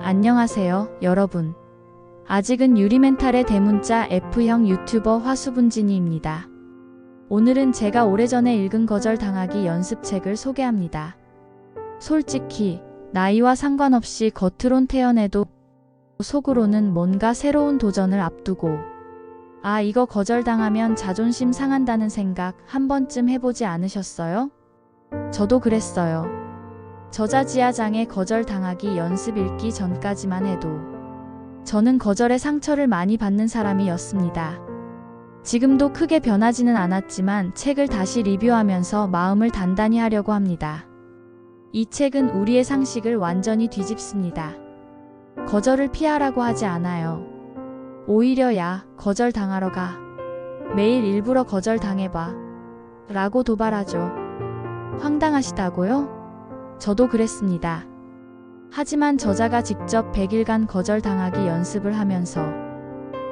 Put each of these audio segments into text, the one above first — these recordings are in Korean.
안녕하세요, 여러분. 아직은 유리멘탈의 대문자 F형 유튜버 화수분진이입니다. 오늘은 제가 오래전에 읽은 거절당하기 연습책을 소개합니다. 솔직히 나이와 상관없이 겉으론 태연해도 속으로는 뭔가 새로운 도전을 앞두고 이거 거절당하면 자존심 상한다는 생각 한 번쯤 해보지 않으셨어요? 저도 그랬어요. 저자지하장의 거절당하기 연습 읽기 전까지만 해도 저는 거절의 상처를 많이 받는 사람이었습니다. 지금도 크게 변하지는 않았지만 책을 다시 리뷰하면서 마음을 단단히 하려고 합니다. 이 책은 우리의 상식을 완전히 뒤집습니다. 거절을 피하라고 하지 않아요. 오히려 거절당하러 가. 매일 일부러 거절당해봐. 라고 도발하죠. 황당하시다고요? 저도 그랬습니다. 하지만 저자가 직접 100일간 거절당하기 연습을 하면서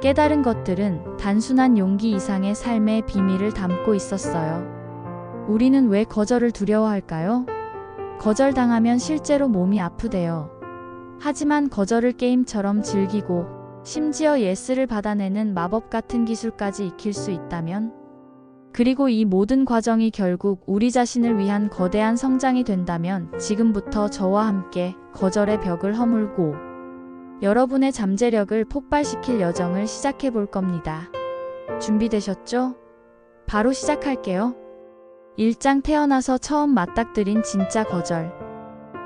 깨달은 것들은 단순한 용기 이상의 삶의 비밀을 담고 있었어요. 우리는 왜 거절을 두려워할까요? 거절당하면 실제로 몸이 아프대요. 하지만 거절을 게임처럼 즐기고 심지어 예스를 받아내는 마법 같은 기술까지 익힐 수 있다면? 그리고 이 모든 과정이 결국 우리 자신을 위한 거대한 성장이 된다면 지금부터 저와 함께 거절의 벽을 허물고 여러분의 잠재력을 폭발시킬 여정을 시작해 볼 겁니다. 준비되셨죠? 바로 시작할게요. 1장 태어나서 처음 맞닥뜨린 진짜 거절.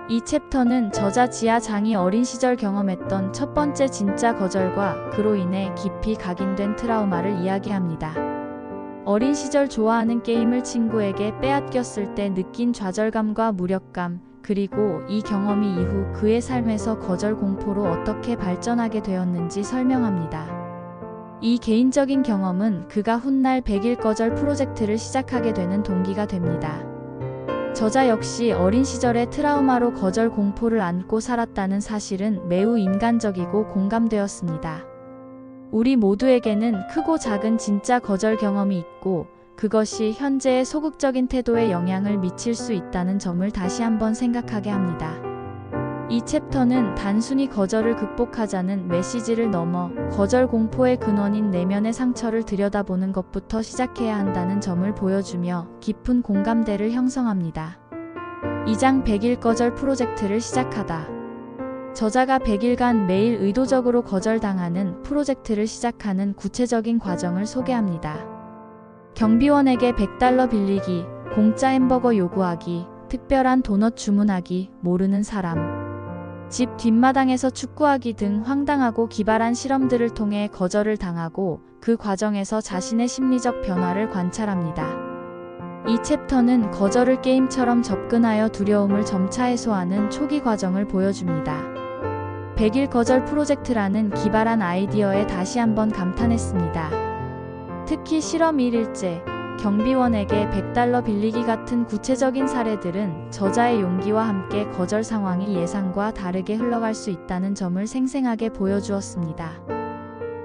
이 챕터는 저자 지하장이 어린 시절 경험했던 첫 번째 진짜 거절과 그로 인해 깊이 각인된 트라우마를 이야기합니다. 어린 시절 좋아하는 게임을 친구에게 빼앗겼을 때 느낀 좌절감과 무력감, 그리고 이 경험이 이후 그의 삶에서 거절 공포로 어떻게 발전하게 되었는지 설명합니다. 이 개인적인 경험은 그가 훗날 100일 거절 프로젝트를 시작하게 되는 동기가 됩니다. 저자 역시 어린 시절의 트라우마로 거절 공포를 안고 살았다는 사실은 매우 인간적이고 공감되었습니다. 우리 모두에게는 크고 작은 진짜 거절 경험이 있고 그것이 현재의 소극적인 태도에 영향을 미칠 수 있다는 점을 다시 한번 생각하게 합니다. 이 챕터는 단순히 거절을 극복하자는 메시지를 넘어 거절 공포의 근원인 내면의 상처를 들여다보는 것부터 시작해야 한다는 점을 보여주며 깊은 공감대를 형성합니다. 2장 100일 거절 프로젝트를 시작하다. 저자가 100일간 매일 의도적으로 거절당하는 프로젝트를 시작하는 구체적인 과정을 소개합니다. 경비원에게 $100 빌리기, 공짜 햄버거 요구하기, 특별한 도넛 주문하기, 모르는 사람. 집 뒷마당에서 축구하기 등 황당하고 기발한 실험들을 통해 거절을 당하고 그 과정에서 자신의 심리적 변화를 관찰합니다. 이 챕터는 거절을 게임처럼 접근하여 두려움을 점차 해소하는 초기 과정을 보여줍니다. 100일 거절 프로젝트라는 기발한 아이디어에 다시 한번 감탄했습니다. 특히 실험 1일째, 경비원에게 $100 빌리기 같은 구체적인 사례들은 저자의 용기와 함께 거절 상황이 예상과 다르게 흘러갈 수 있다는 점을 생생하게 보여주었습니다.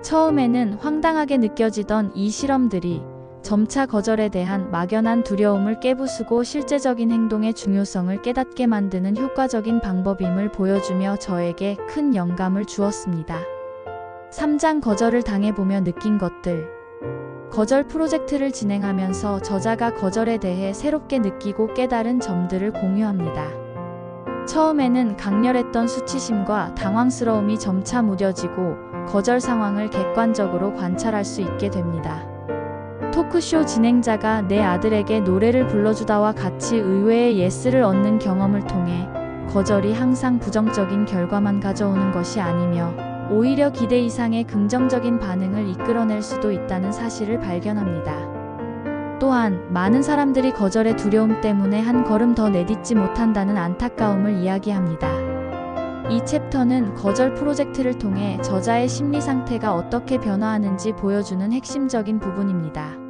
처음에는 황당하게 느껴지던 이 실험들이 점차 거절에 대한 막연한 두려움을 깨부수고 실제적인 행동의 중요성을 깨닫게 만드는 효과적인 방법임을 보여주며 저에게 큰 영감을 주었습니다. 3장 거절을 당해보며 느낀 것들. 거절 프로젝트를 진행하면서 저자가 거절에 대해 새롭게 느끼고 깨달은 점들을 공유합니다. 처음에는 강렬했던 수치심과 당황스러움이 점차 무뎌지고 거절 상황을 객관적으로 관찰할 수 있게 됩니다. 토크쇼 진행자가 내 아들에게 노래를 불러주다와 같이 의외의 예스를 얻는 경험을 통해 거절이 항상 부정적인 결과만 가져오는 것이 아니며 오히려 기대 이상의 긍정적인 반응을 이끌어낼 수도 있다는 사실을 발견합니다. 또한 많은 사람들이 거절의 두려움 때문에 한 걸음 더 내딛지 못한다는 안타까움을 이야기합니다. 이 챕터는 거절 프로젝트를 통해 저자의 심리 상태가 어떻게 변화하는지 보여주는 핵심적인 부분입니다.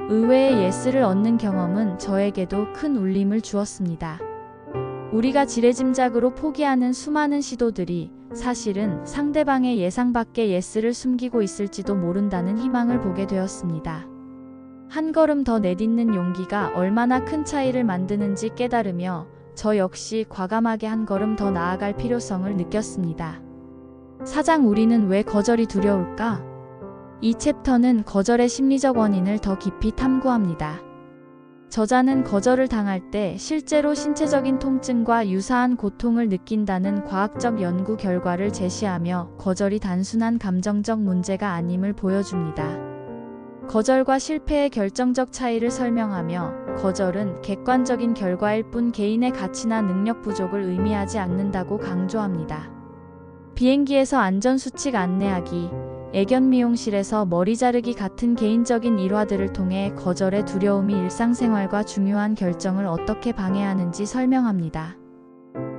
의외의 예스를 얻는 경험은 저에게도 큰 울림을 주었습니다. 우리가 지레짐작으로 포기하는 수많은 시도들이 사실은 상대방의 예상 밖의 예스를 숨기고 있을지도 모른다는 희망을 보게 되었습니다. 한 걸음 더 내딛는 용기가 얼마나 큰 차이를 만드는지 깨달으며 저 역시 과감하게 한 걸음 더 나아갈 필요성을 느꼈습니다. 사장, 우리는 왜 거절이 두려울까? 이 챕터는 거절의 심리적 원인을 더 깊이 탐구합니다. 저자는 거절을 당할 때 실제로 신체적인 통증과 유사한 고통을 느낀다는 과학적 연구 결과를 제시하며 거절이 단순한 감정적 문제가 아님을 보여줍니다. 거절과 실패의 결정적 차이를 설명하며 거절은 객관적인 결과일 뿐 개인의 가치나 능력 부족을 의미하지 않는다고 강조합니다. 비행기에서 안전수칙 안내하기, 애견 미용실에서 머리 자르기 같은 개인적인 일화들을 통해 거절의 두려움이 일상생활과 중요한 결정을 어떻게 방해하는지 설명합니다.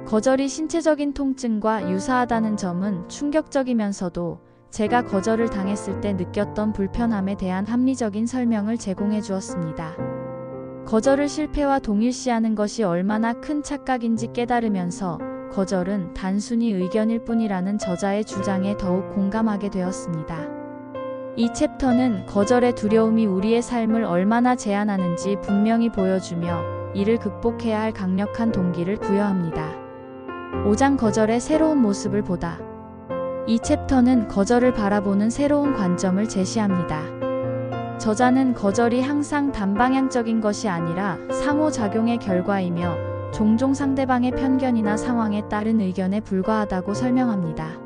거절이 신체적인 통증과 유사하다는 점은 충격적이면서도 제가 거절을 당했을 때 느꼈던 불편함에 대한 합리적인 설명을 제공해 주었습니다. 거절을 실패와 동일시하는 것이 얼마나 큰 착각인지 깨달으면서 거절은 단순히 의견일 뿐이라는 저자의 주장에 더욱 공감하게 되었습니다. 이 챕터는 거절의 두려움이 우리의 삶을 얼마나 제한하는지 분명히 보여주며 이를 극복해야 할 강력한 동기를 부여합니다. 5장 거절의 새로운 모습을 보다. 이 챕터는 거절을 바라보는 새로운 관점을 제시합니다. 저자는 거절이 항상 단방향적인 것이 아니라 상호작용의 결과이며 종종 상대방의 편견이나 상황에 따른 의견에 불과하다고 설명합니다.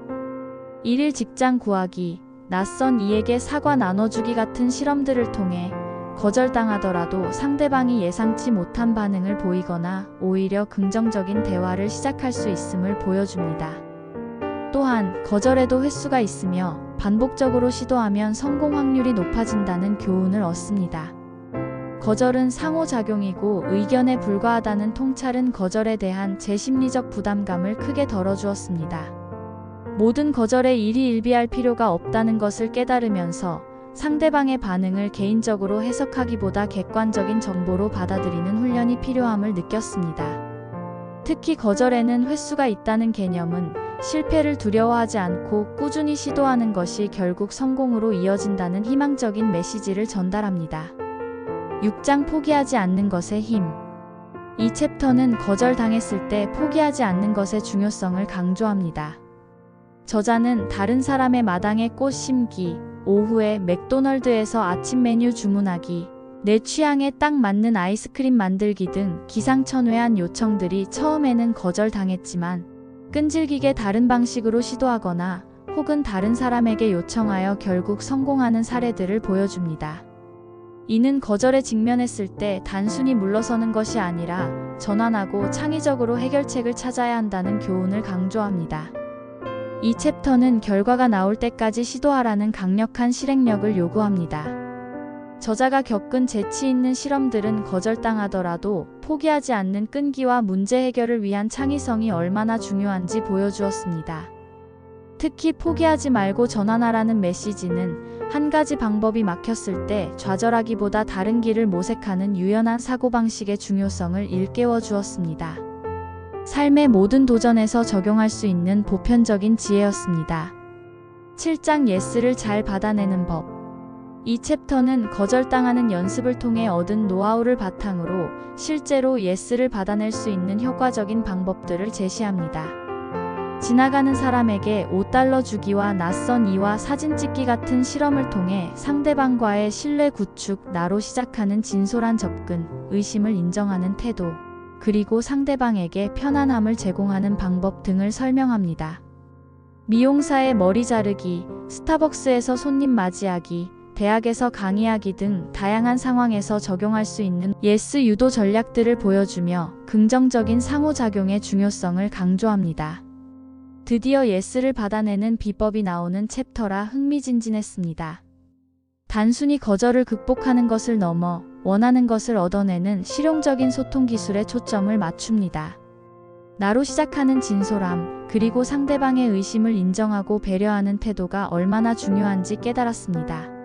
일일 직장 구하기, 낯선 이에게 사과 나눠주기 같은 실험들을 통해 거절당하더라도 상대방이 예상치 못한 반응을 보이거나 오히려 긍정적인 대화를 시작할 수 있음을 보여줍니다. 또한 거절에도 횟수가 있으며 반복적으로 시도하면 성공 확률이 높아진다는 교훈을 얻습니다. 거절은 상호작용이고 의견에 불과하다는 통찰은 거절에 대한 제 심리적 부담감을 크게 덜어주었습니다. 모든 거절에 일희일비할 필요가 없다는 것을 깨달으면서 상대방의 반응을 개인적으로 해석하기보다 객관적인 정보로 받아들이는 훈련이 필요함을 느꼈습니다. 특히 거절에는 횟수가 있다는 개념은 실패를 두려워하지 않고 꾸준히 시도하는 것이 결국 성공으로 이어진다는 희망적인 메시지를 전달합니다. 6장 포기하지 않는 것의 힘. 이 챕터는 거절당했을 때 포기하지 않는 것의 중요성을 강조합니다. 저자는 다른 사람의 마당에 꽃 심기, 오후에 맥도널드에서 아침 메뉴 주문하기, 내 취향에 딱 맞는 아이스크림 만들기 등 기상천외한 요청들이 처음에는 거절당했지만 끈질기게 다른 방식으로 시도하거나 혹은 다른 사람에게 요청하여 결국 성공하는 사례들을 보여줍니다. 이는 거절에 직면했을 때 단순히 물러서는 것이 아니라 전환하고 창의적으로 해결책을 찾아야 한다는 교훈을 강조합니다. 이 챕터는 결과가 나올 때까지 시도하라는 강력한 실행력을 요구합니다. 저자가 겪은 재치 있는 실험들은 거절당하더라도 포기하지 않는 끈기와 문제 해결을 위한 창의성이 얼마나 중요한지 보여주었습니다. 특히 포기하지 말고 전환하라는 메시지는 한 가지 방법이 막혔을 때 좌절하기보다 다른 길을 모색하는 유연한 사고방식의 중요성을 일깨워 주었습니다. 삶의 모든 도전에서 적용할 수 있는 보편적인 지혜였습니다. 7장 예스를 잘 받아내는 법. 이 챕터는 거절당하는 연습을 통해 얻은 노하우를 바탕으로 실제로 예스를 받아낼 수 있는 효과적인 방법들을 제시합니다. 지나가는 사람에게 $5 주기와 낯선 이와 사진 찍기 같은 실험을 통해 상대방과의 신뢰 구축, 나로 시작하는 진솔한 접근, 의심을 인정하는 태도, 그리고 상대방에게 편안함을 제공하는 방법 등을 설명합니다. 미용사의 머리 자르기, 스타벅스에서 손님 맞이하기, 대학에서 강의하기 등 다양한 상황에서 적용할 수 있는 예스 유도 전략들을 보여주며 긍정적인 상호작용의 중요성을 강조합니다. 드디어 예스를 받아내는 비법이 나오는 챕터라 흥미진진했습니다. 단순히 거절을 극복하는 것을 넘어 원하는 것을 얻어내는 실용적인 소통 기술에 초점을 맞춥니다. 나로 시작하는 진솔함, 그리고 상대방의 의심을 인정하고 배려하는 태도가 얼마나 중요한지 깨달았습니다.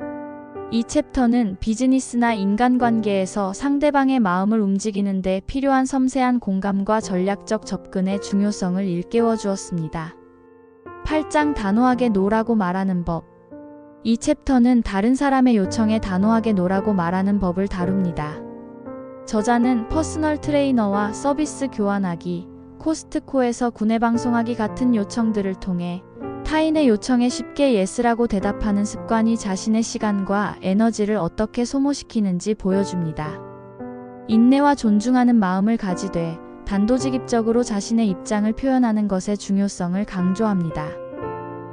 이 챕터는 비즈니스나 인간관계에서 상대방의 마음을 움직이는 데 필요한 섬세한 공감과 전략적 접근의 중요성을 일깨워 주었습니다. 8장 단호하게 노라고 말하는 법. 이 챕터는 다른 사람의 요청에 단호하게 노라고 말하는 법을 다룹니다. 저자는 퍼스널 트레이너와 서비스 교환하기, 코스트코에서 구내 방송하기 같은 요청들을 통해 타인의 요청에 쉽게 예스라고 대답하는 습관이 자신의 시간과 에너지를 어떻게 소모시키는지 보여줍니다. 인내와 존중하는 마음을 가지되 단도직입적으로 자신의 입장을 표현하는 것의 중요성을 강조합니다.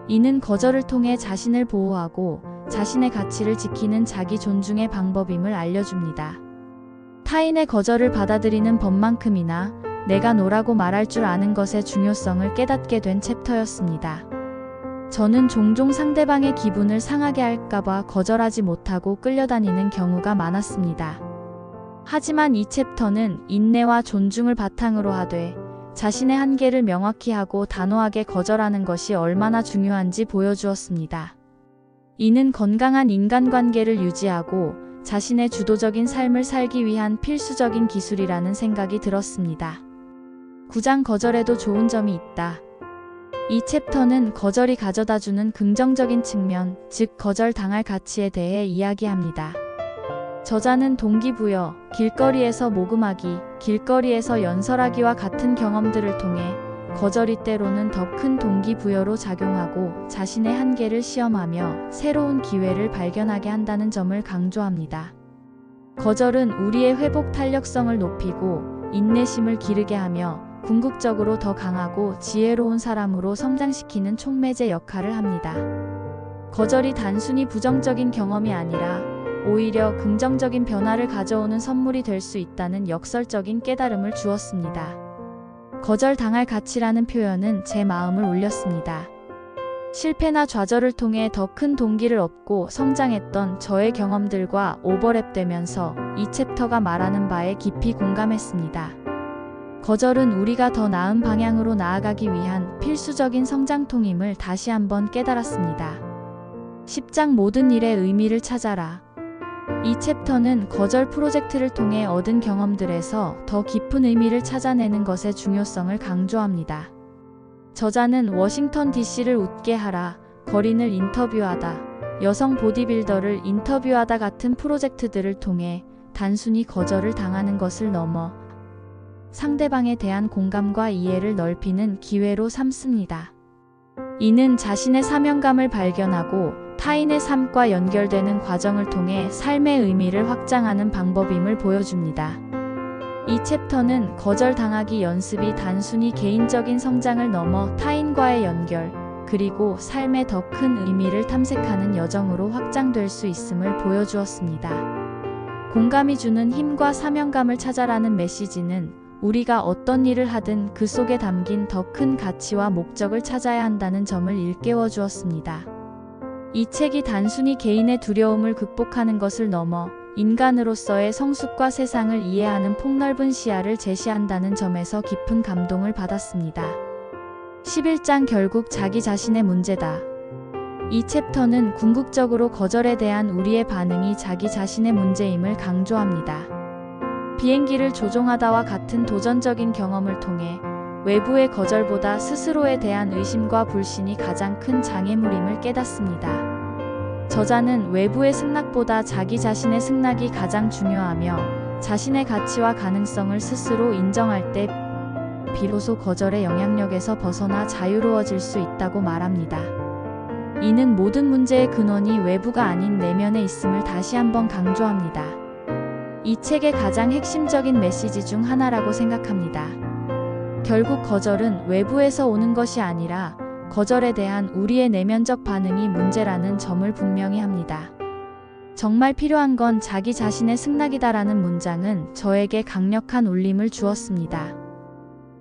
이는 거절을 통해 자신을 보호하고 자신의 가치를 지키는 자기 존중의 방법임을 알려줍니다. 타인의 거절을 받아들이는 법만큼이나 내가 노라고 말할 줄 아는 것의 중요성을 깨닫게 된 챕터였습니다. 저는 종종 상대방의 기분을 상하게 할까봐 거절하지 못하고 끌려다니는 경우가 많았습니다. 하지만 이 챕터는 인내와 존중을 바탕으로 하되 자신의 한계를 명확히 하고 단호하게 거절하는 것이 얼마나 중요한지 보여주었습니다. 이는 건강한 인간관계를 유지하고 자신의 주도적인 삶을 살기 위한 필수적인 기술이라는 생각이 들었습니다. 9장 거절에도 좋은 점이 있다. 이 챕터는 거절이 가져다주는 긍정적인 측면, 즉 거절당할 가치에 대해 이야기합니다. 저자는 동기부여, 길거리에서 모금하기, 길거리에서 연설하기와 같은 경험들을 통해 거절이 때로는 더 큰 동기부여로 작용하고 자신의 한계를 시험하며 새로운 기회를 발견하게 한다는 점을 강조합니다. 거절은 우리의 회복 탄력성을 높이고 인내심을 기르게 하며 궁극적으로 더 강하고 지혜로운 사람으로 성장시키는 촉매제 역할을 합니다. 거절이 단순히 부정적인 경험이 아니라 오히려 긍정적인 변화를 가져오는 선물이 될 수 있다는 역설적인 깨달음을 주었습니다. 거절당할 가치라는 표현은 제 마음을 울렸습니다. 실패나 좌절을 통해 더 큰 동기를 얻고 성장했던 저의 경험들과 오버랩되면서 이 챕터가 말하는 바에 깊이 공감했습니다. 거절은 우리가 더 나은 방향으로 나아가기 위한 필수적인 성장통임을 다시 한번 깨달았습니다. 10장 모든 일의 의미를 찾아라. 이 챕터는 거절 프로젝트를 통해 얻은 경험들에서 더 깊은 의미를 찾아내는 것의 중요성을 강조합니다. 저자는 워싱턴 DC를 웃게 하라, 거린을 인터뷰하다, 여성 보디빌더를 인터뷰하다 같은 프로젝트들을 통해 단순히 거절을 당하는 것을 넘어 상대방에 대한 공감과 이해를 넓히는 기회로 삼습니다. 이는 자신의 사명감을 발견하고 타인의 삶과 연결되는 과정을 통해 삶의 의미를 확장하는 방법임을 보여줍니다. 이 챕터는 거절당하기 연습이 단순히 개인적인 성장을 넘어 타인과의 연결, 그리고 삶의 더 큰 의미를 탐색하는 여정으로 확장될 수 있음을 보여주었습니다. 공감이 주는 힘과 사명감을 찾아라는 메시지는 우리가 어떤 일을 하든 그 속에 담긴 더 큰 가치와 목적을 찾아야 한다는 점을 일깨워 주었습니다. 이 책이 단순히 개인의 두려움을 극복하는 것을 넘어 인간으로서의 성숙과 세상을 이해하는 폭넓은 시야를 제시한다는 점에서 깊은 감동을 받았습니다. 11장 결국 자기 자신의 문제다. 이 챕터는 궁극적으로 거절에 대한 우리의 반응이 자기 자신의 문제임을 강조합니다. 비행기를 조종하다와 같은 도전적인 경험을 통해 외부의 거절보다 스스로에 대한 의심과 불신이 가장 큰 장애물임을 깨닫습니다. 저자는 외부의 승낙보다 자기 자신의 승낙이 가장 중요하며 자신의 가치와 가능성을 스스로 인정할 때 비로소 거절의 영향력에서 벗어나 자유로워질 수 있다고 말합니다. 이는 모든 문제의 근원이 외부가 아닌 내면에 있음을 다시 한번 강조합니다. 이 책의 가장 핵심적인 메시지 중 하나라고 생각합니다. 결국 거절은 외부에서 오는 것이 아니라 거절에 대한 우리의 내면적 반응이 문제라는 점을 분명히 합니다. 정말 필요한 건 자기 자신의 승낙이다라는 문장은 저에게 강력한 울림을 주었습니다.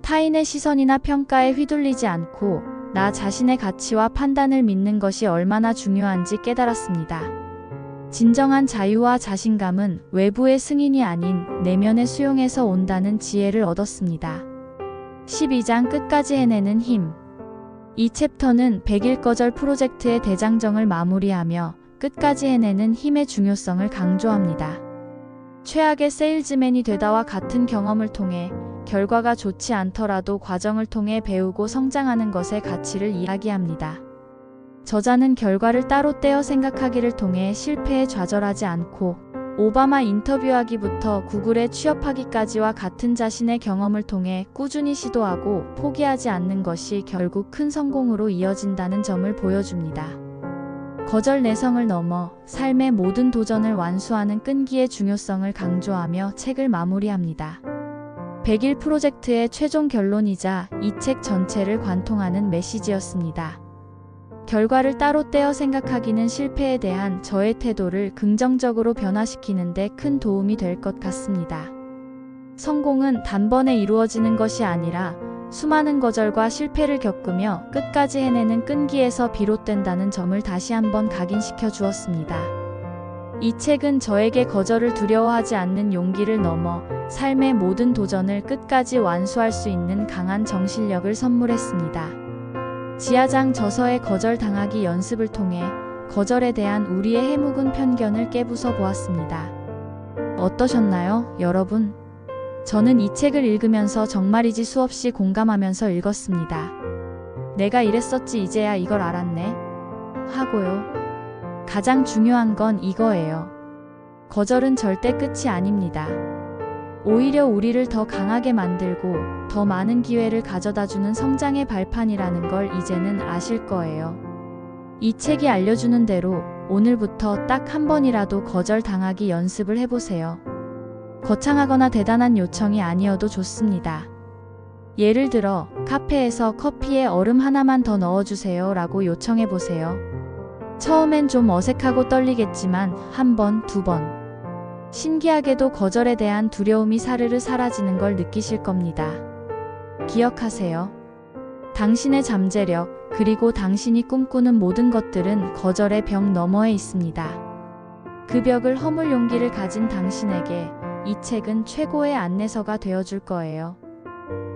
타인의 시선이나 평가에 휘둘리지 않고 나 자신의 가치와 판단을 믿는 것이 얼마나 중요한지 깨달았습니다. 진정한 자유와 자신감은 외부의 승인이 아닌 내면의 수용에서 온다는 지혜를 얻었습니다. 12장 끝까지 해내는 힘. 이 챕터는 100일 거절 프로젝트의 대장정을 마무리하며 끝까지 해내는 힘의 중요성을 강조합니다. 최악의 세일즈맨이 되다와 같은 경험을 통해 결과가 좋지 않더라도 과정을 통해 배우고 성장하는 것의 가치를 이야기합니다. 저자는 결과를 따로 떼어 생각하기를 통해 실패에 좌절하지 않고 오바마 인터뷰하기부터 구글에 취업하기까지와 같은 자신의 경험을 통해 꾸준히 시도하고 포기하지 않는 것이 결국 큰 성공으로 이어진다는 점을 보여줍니다. 거절 내성을 넘어 삶의 모든 도전을 완수하는 끈기의 중요성을 강조하며 책을 마무리합니다. 100일 프로젝트의 최종 결론이자 이 책 전체를 관통하는 메시지였습니다. 결과를 따로 떼어 생각하기는 실패에 대한 저의 태도를 긍정적으로 변화시키는 데 큰 도움이 될 것 같습니다. 성공은 단번에 이루어지는 것이 아니라 수많은 거절과 실패를 겪으며 끝까지 해내는 끈기에서 비롯된다는 점을 다시 한번 각인시켜 주었습니다. 이 책은 저에게 거절을 두려워하지 않는 용기를 넘어 삶의 모든 도전을 끝까지 완수할 수 있는 강한 정신력을 선물했습니다. 지하장 저서의 거절당하기 연습을 통해 거절에 대한 우리의 해묵은 편견을 깨부숴 보았습니다. 어떠셨나요, 여러분? 저는 이 책을 읽으면서 정말이지 수없이 공감하면서 읽었습니다. 내가 이랬었지 이제야 이걸 알았네. 하고요. 가장 중요한 건 이거예요. 거절은 절대 끝이 아닙니다. 오히려 우리를 더 강하게 만들고 더 많은 기회를 가져다주는 성장의 발판이라는 걸 이제는 아실 거예요. 이 책이 알려주는 대로 오늘부터 딱 한 번이라도 거절당하기 연습을 해보세요. 거창하거나 대단한 요청이 아니어도 좋습니다. 예를 들어 카페에서 커피에 얼음 하나만 더 넣어주세요 라고 요청해보세요. 처음엔 좀 어색하고 떨리겠지만 한 번, 두 번. 신기하게도 거절에 대한 두려움이 사르르 사라지는 걸 느끼실 겁니다. 기억하세요. 당신의 잠재력, 그리고 당신이 꿈꾸는 모든 것들은 거절의 벽 너머에 있습니다. 그 벽을 허물 용기를 가진 당신에게 이 책은 최고의 안내서가 되어줄 거예요.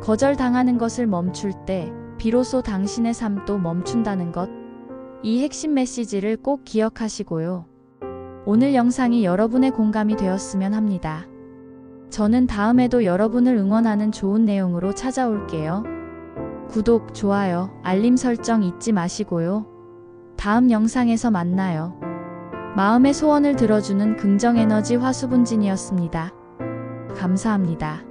거절당하는 것을 멈출 때 비로소 당신의 삶도 멈춘다는 것. 이 핵심 메시지를 꼭 기억하시고요. 오늘 영상이 여러분의 공감이 되었으면 합니다. 저는 다음에도 여러분을 응원하는 좋은 내용으로 찾아올게요. 구독, 좋아요, 알림 설정 잊지 마시고요. 다음 영상에서 만나요. 마음의 소원을 들어주는 긍정에너지 화수분진이었습니다. 감사합니다.